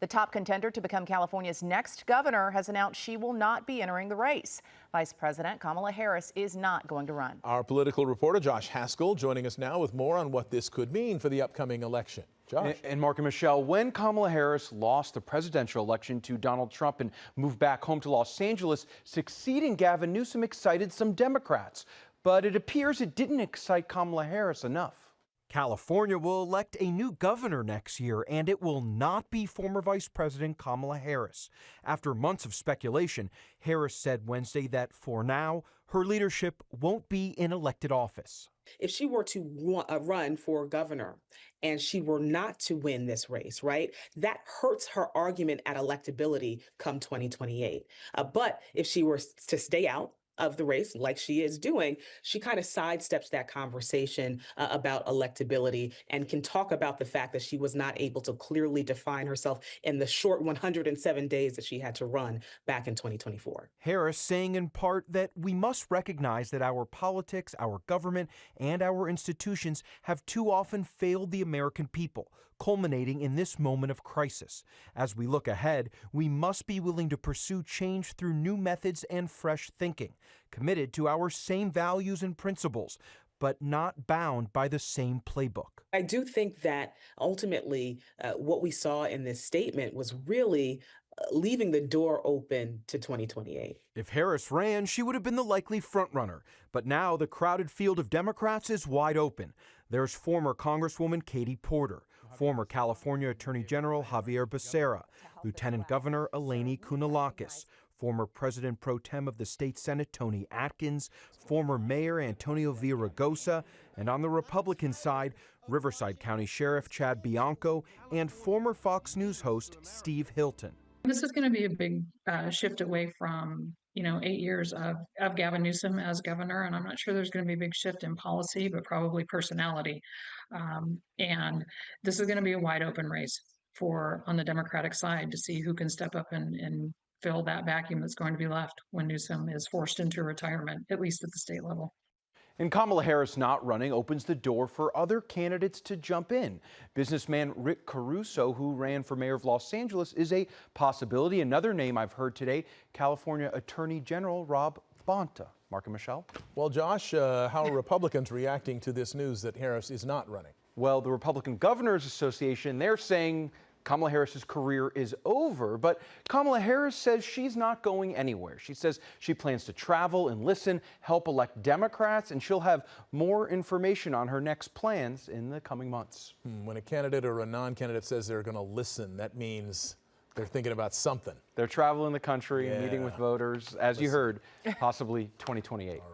The top contender to become California's next governor has announced she will not be entering the race. Vice President Kamala Harris is not going to run. Our political reporter Josh Haskell joining us now with more on what this could mean for the upcoming election. Josh. And Mark and Michelle, when Kamala Harris lost the presidential election to Donald Trump and moved back home to Los Angeles, succeeding Gavin Newsom excited some Democrats. But it appears it didn't excite Kamala Harris enough. California will elect a new governor next year, and it will not be former Vice President Kamala Harris. After months of speculation, Harris said Wednesday that for now, her leadership won't be in elected office. If she were to run for governor and she were not to win this race, right, that hurts her argument at electability come 2028. But if she were to stay out of the race, like she is doing, she kind of sidesteps that conversation about electability and can talk about the fact that she was not able to clearly define herself in the short 107 days that she had to run back in 2024. Harris saying in part that we must recognize that our politics, our government, and our institutions have too often failed the American people, culminating in this moment of crisis. As we look ahead, we must be willing to pursue change through new methods and fresh thinking, committed to our same values and principles, but not bound by the same playbook. I do think that ultimately what we saw in this statement was really leaving the door open to 2028. If Harris ran, she would have been the likely frontrunner. But now the crowded field of Democrats is wide open. There's former Congresswoman Katie Porter, former California Attorney General Javier Becerra, Lieutenant Governor Eleni Kounalakis, former President Pro Tem of the State Senate Tony Atkins, former Mayor Antonio Villaraigosa, and on the Republican side, Riverside County Sheriff Chad Bianco and former Fox News host Steve Hilton. This is going to be a big shift away from, 8 years of Gavin Newsom as governor, and I'm not sure there's going to be a big shift in policy, but probably personality. And this is going to be a wide open race on the Democratic side to see who can step up and fill that vacuum that's going to be left when Newsom is forced into retirement, at least at the state level. And Kamala Harris not running opens the door for other candidates to jump in. Businessman Rick Caruso, who ran for mayor of Los Angeles, is a possibility. Another name I've heard today, California Attorney General Rob Bonta. Mark and Michelle? Well, Josh, how are Republicans reacting to this news that Harris is not running? Well, the Republican Governors Association, they're saying Kamala Harris's career is over, but Kamala Harris says she's not going anywhere. She says she plans to travel and listen, help elect Democrats, and she'll have more information on her next plans in the coming months. When a candidate or a non-candidate says they're going to listen, that means they're thinking about something. They're traveling the country and meeting with voters, as you heard, possibly 2028.